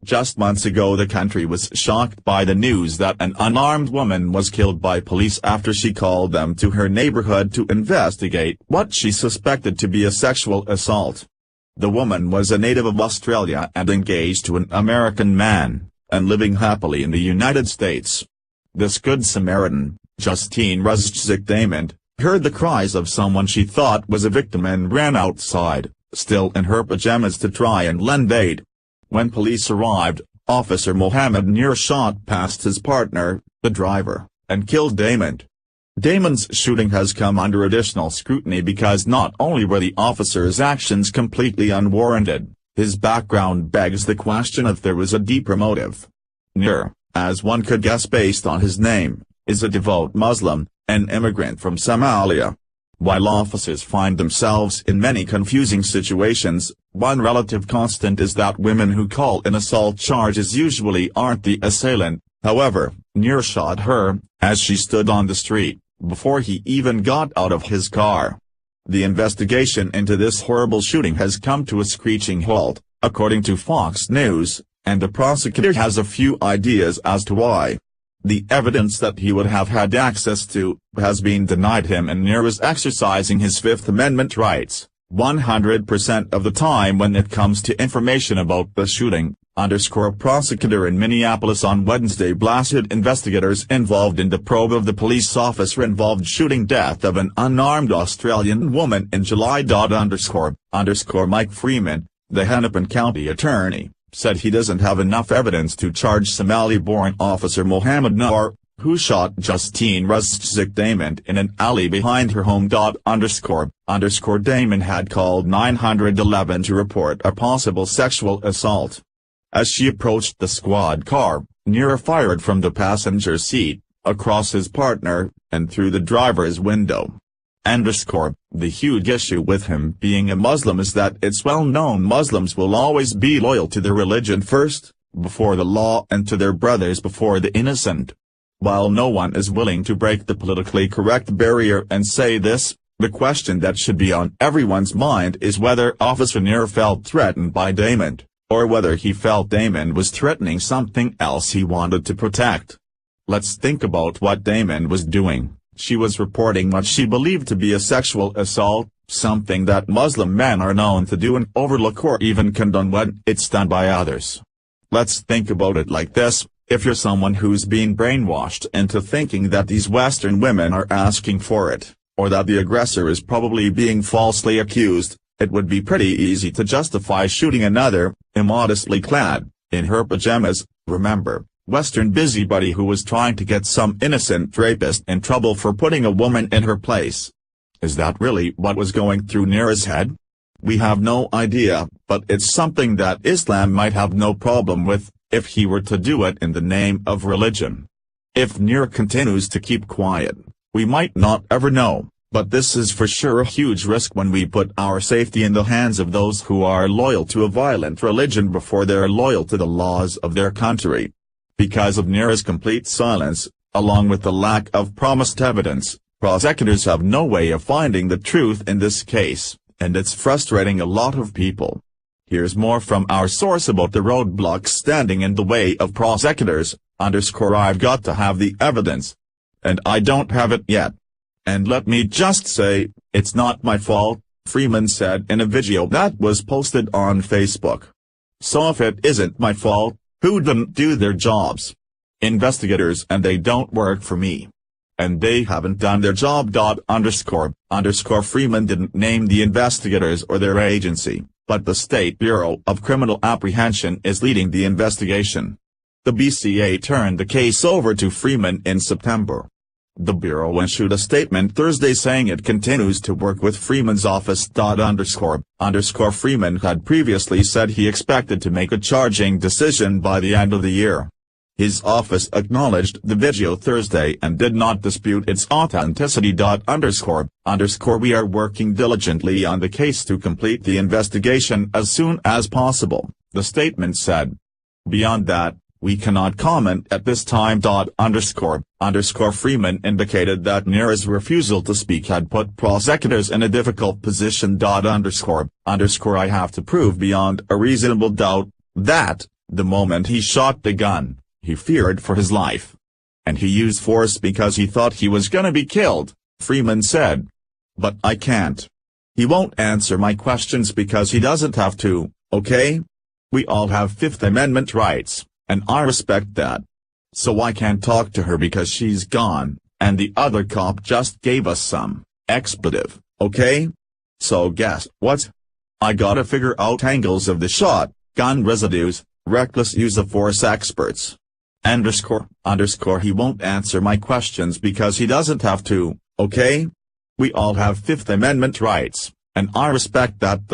Just months ago the country was shocked by the news that an unarmed woman was killed by police after she called them to her neighborhood to investigate what she suspected to be a sexual assault. The woman was a native of Australia and engaged to an American man, and living happily in the United States. This Good Samaritan, Justine Ruszczyk Damond, heard the cries of someone she thought was a victim and ran outside, still in her pajamas, to try and lend aid. When police arrived, Officer Mohamed Noor shot past his partner, the driver, and killed Damond. Damond's shooting has come under additional scrutiny because not only were the officer's actions completely unwarranted, his background begs the question if there was a deeper motive. Noor, as one could guess based on his name, is a devout Muslim, an immigrant from Somalia. While officers find themselves in many confusing situations, one relative constant is that women who call in assault charges usually aren't the assailant. However, Noor shot her, as she stood on the street, before he even got out of his car. The investigation into this horrible shooting has come to a screeching halt, according to Fox News, and the prosecutor has a few ideas as to why. The evidence that he would have had access to has been denied him, and Noor is exercising his Fifth Amendment rights 100% of the time when it comes to information about the shooting. A prosecutor in Minneapolis on Wednesday blasted investigators involved in the probe of the police officer-involved shooting death of an unarmed Australian woman in July. Mike Freeman, the Hennepin County attorney, said he doesn't have enough evidence to charge Somali-born officer Mohamed Noor, who shot Justine Ruszczyk Damond in an alley behind her home. Damond had called 911 to report a possible sexual assault. As she approached the squad car, Noor fired from the passenger seat, across his partner, and through the driver's window. The huge issue with him being a Muslim is that it's well known Muslims will always be loyal to their religion first, before the law, and to their brothers before the innocent. While no one is willing to break the politically correct barrier and say this, the question that should be on everyone's mind is whether Officer Noor felt threatened by Damond, or whether he felt Damond was threatening something else he wanted to protect. Let's think about what Damond was doing. She was reporting what she believed to be a sexual assault, something that Muslim men are known to do and overlook or even condone when it's done by others. Let's think about it like this: if you're someone who's been brainwashed into thinking that these Western women are asking for it, or that the aggressor is probably being falsely accused, it would be pretty easy to justify shooting another, immodestly clad, in her pajamas, remember, Western busybody who was trying to get some innocent rapist in trouble for putting a woman in her place. Is that really what was going through Noor's head? We have no idea, but it's something that Islam might have no problem with, if he were to do it in the name of religion. If Noor continues to keep quiet, we might not ever know, but this is for sure a huge risk when we put our safety in the hands of those who are loyal to a violent religion before they're loyal to the laws of their country. Because of Noor's complete silence, along with the lack of promised evidence, prosecutors have no way of finding the truth in this case, and it's frustrating a lot of people. Here's more from our source about the roadblocks standing in the way of prosecutors. I've got to have the evidence. And I don't have it yet. And let me just say, it's not my fault, Freeman said in a video that was posted on Facebook. So if it isn't my fault, who didn't do their jobs? Investigators, and they don't work for me. And they haven't done their job. Freeman didn't name the investigators or their agency, but the State Bureau of Criminal Apprehension is leading the investigation. The BCA turned the case over to Freeman in September. The Bureau issued a statement Thursday saying it continues to work with Freeman's office. Freeman had previously said he expected to make a charging decision by the end of the year. His office acknowledged the video Thursday and did not dispute its authenticity. We are working diligently on the case to complete the investigation as soon as possible, the statement said. Beyond that, we cannot comment at this time. Freeman indicated that Noor's refusal to speak had put prosecutors in a difficult position. I have to prove beyond a reasonable doubt that, The moment he shot the gun, he feared for his life. And he used force because he thought he was gonna be killed, Freeman said. But I can't. He won't answer my questions because he doesn't have to, okay? We all have Fifth Amendment rights, and I respect that. So I can't talk to her because she's gone, and the other cop just gave us some expletive, okay? So guess what? I gotta figure out angles of the shot, gun residues, reckless use of force experts. He won't answer my questions because he doesn't have to, okay? We all have Fifth Amendment rights, and I respect that.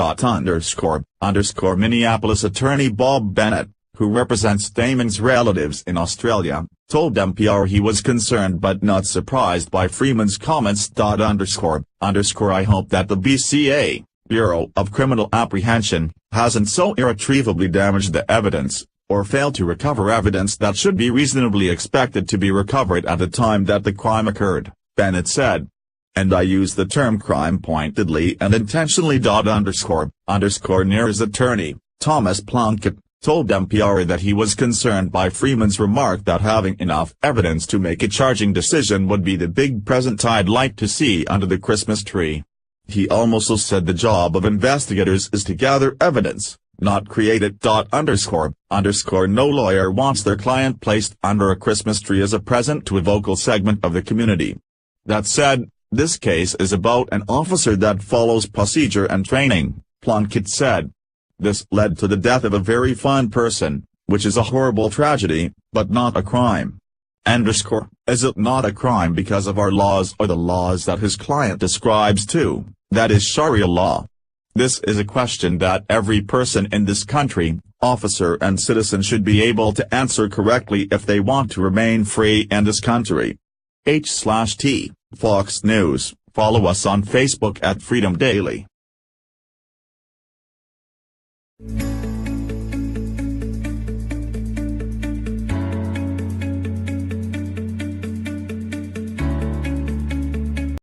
Minneapolis attorney Bob Bennett, who represents Damon's relatives in Australia, told NPR he was concerned but not surprised by Freeman's comments. I hope that the BCA, Bureau of Criminal Apprehension, hasn't so irretrievably damaged the evidence, or failed to recover evidence that should be reasonably expected to be recovered at the time that the crime occurred, Bennett said. And I use the term crime pointedly and intentionally. Noor's attorney, Thomas Plunkett, told NPR that he was concerned by Freeman's remark that having enough evidence to make a charging decision would be the big present I'd like to see under the Christmas tree. He also said the job of investigators is to gather evidence, not create it. No lawyer wants their client placed under a Christmas tree as a present to a vocal segment of the community. That said, this case is about an officer that follows procedure and training, Plunkett said. This led to the death of a very fine person, which is a horrible tragedy, but not a crime. Is it not a crime because of our laws or the laws that his client describes too, that is Sharia law? This is a question that every person in this country, officer and citizen, should be able to answer correctly if they want to remain free in this country. H/T, Fox News. Follow us on Facebook at Freedom Daily.